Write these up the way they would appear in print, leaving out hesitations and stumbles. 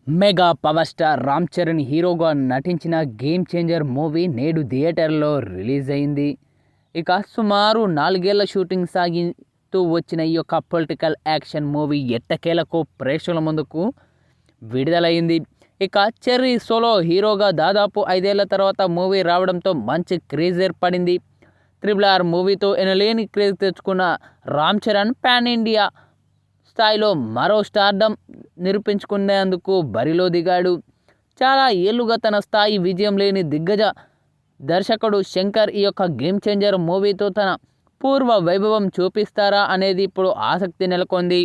Mega power star Ram Charan హీరోగా నటించిన game changer movie నేడు థియేటర్లో రిలీజ్ అయింది. ఇక సుమారు 4 ఏళ్ల షూటింగ్ సాగితూ వచ్చిన ఈ యొక్క పొలిటికల్ యాక్షన్ మూవీ ఎట్టకేలకు ప్రేక్షకుల ముందుకు విడుదలైంది. ఇక చెర్రీ సోలో హీరోగా దాదాపు 5 ఏళ్ల తర్వాత మూవీ రావడంతో మంచి క్రేజ్ ఏర్పడింది. RRR మూవీతో ఎనలేని క్రేజ్ తెచ్చుకున్న రామ్ చరణ్ పాన్ ఇండియా స్థాయిలో మరో స్టార్డమ్ నిరూపించుకునేందుకు బరిలో దిగాడు. చాలా ఏళ్లుగా తన స్థాయి విజయం లేని దిగ్గజ దర్శకుడు శంకర్ ఈ యొక్క గేమ్ చేంజర్ మూవీతో తన పూర్వ వైభవం చూపిస్తారా అనేది ఇప్పుడు ఆసక్తి నెలకొంది.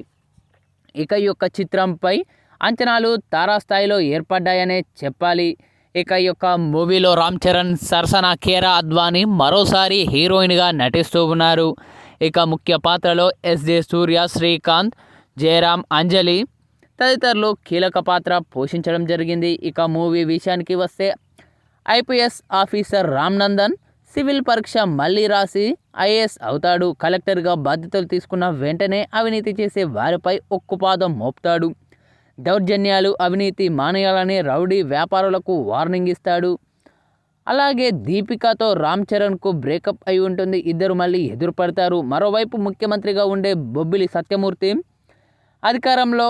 ఇక ఈ యొక్క చిత్రంపై అంచనాలు తారాస్థాయిలో ఏర్పడ్డాయనే చెప్పాలి. ఇక ఈ యొక్క మూవీలో రామ్ చరణ్, సరసన కియారా అద్వానీ మరోసారి హీరోయిన్గా నటిస్తూ ఉన్నారు. ఇక ముఖ్య పాత్రలో ఎస్జే సూర్య, శ్రీకాంత్, జయరామ్, అంజలి తదితరులు కీలక పాత్ర పోషించడం జరిగింది. ఇక మూవీ విషయానికి వస్తే IPS officer Ram Nandan civil పరీక్ష మళ్ళీ రాసి ఐఏఎస్ అవుతాడు. కలెక్టర్గా బాధ్యతలు తీసుకున్న వెంటనే అవినీతి చేసే వారిపై ఉక్కుపాదం మోపుతాడు. దౌర్జన్యాలు, అవినీతి మానేయాలని రౌడీ వ్యాపారులకు వార్నింగ్ ఇస్తాడు. అలాగే దీపికతో రామ్ చరణ్కు బ్రేకప్ అయి ఉంటుంది. ఇద్దరు మళ్ళీ ఎదురుపడతారు. మరోవైపు ముఖ్యమంత్రిగా ఉండే బొబ్బిలి సత్యమూర్తి అధికారంలో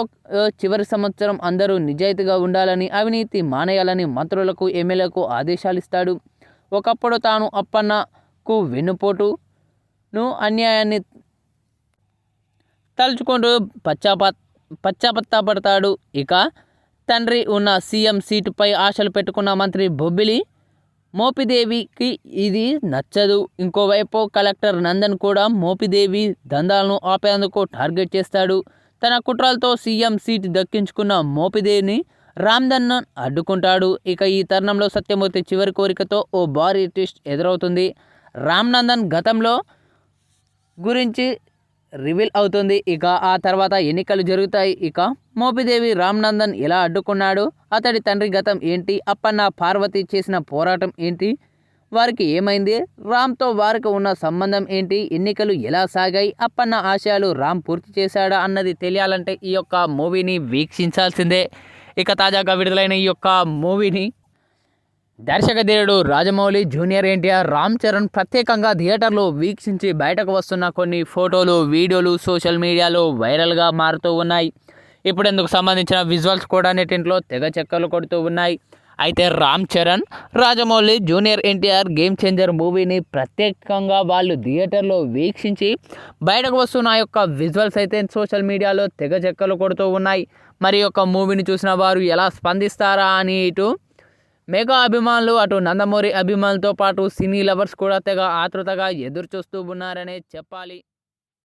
చివరి సంవత్సరం అందరూ నిజాయితీగా ఉండాలని, అవినీతి మానేయాలని మంత్రులకు, ఎమ్మెల్యేలకు ఆదేశాలు ఇస్తాడు. ఒకప్పుడు తాను అప్పన్నకు వెన్నుపోటును, అన్యాయాన్ని తలుచుకుంటూ పశ్చాత్తాపడతాడు. ఇక తండ్రి ఉన్న సీఎం సీటుపై ఆశలు పెట్టుకున్న మంత్రి బొబ్బిలి మోపిదేవికి ఇది నచ్చదు. ఇంకోవైపు కలెక్టర్ నందన్ కూడా మోపిదేవి దందాలను ఆపేందుకు టార్గెట్ చేస్తాడు. తన కుట్రలతో సీఎం సీటు దక్కించుకున్న మోపిదేవిని రామ్దన్ అడ్డుకుంటాడు. ఇక ఈ తరుణంలో సత్యమూర్తి చివరి కోరికతో ఓ భారీ ట్విస్ట్ ఎదురవుతుంది. రామ్ నందన్ గతంలో గురించి రివీల్ అవుతుంది. ఇక ఆ తర్వాత ఎన్నికలు జరుగుతాయి. ఇక మోపిదేవి రామ్ నందన్ ఎలా అడ్డుకున్నాడు, అతడి తండ్రి గతం ఏంటి, అప్పన్న పార్వతి చేసిన పోరాటం ఏంటి, వారికి ఏమైంది, రామ్తో వారికి ఉన్న సంబంధం ఏంటి, ఎన్నికలు ఎలా సాగాయి, అప్పన్న ఆశయాలు రామ్ పూర్తి చేశాడా అన్నది తెలియాలంటే ఈ యొక్క మూవీని వీక్షించాల్సిందే. ఇక తాజాగా విడుదలైన ఈ యొక్క మూవీని దర్శకధీరుడు రాజమౌళి, జూనియర్ ఎన్టీఆర్, రామ్ చరణ్ ప్రత్యేకంగా థియేటర్లో వీక్షించి బయటకు వస్తున్న కొన్ని ఫోటోలు, వీడియోలు సోషల్ మీడియాలో వైరల్గా మారుతూ ఉన్నాయి. ఇప్పుడు ఇందుకు సంబంధించిన విజువల్స్ కూడా నెట్టింట్లో తెగ చెక్కలు కొడుతూ ఉన్నాయి. అయితే Ram Charan, Rajamouli, junior NTR game changer మూవీని ప్రత్యేకంగా వాళ్ళు థియేటర్లో వీక్షించి బయటకు వస్తున్న యొక్క విజువల్స్ అయితే సోషల్ మీడియాలో తెగ చెక్కలు కొడుతూ ఉన్నాయి. మరి యొక్క మూవీని చూసిన వారు ఎలా స్పందిస్తారా అని ఇటు మెగా అభిమానులు, అటు నందమూరి అభిమానులతో పాటు సినీ లవర్స్ కూడా తెగ ఆతృతగా ఎదురు చూస్తూ ఉన్నారనే చెప్పాలి.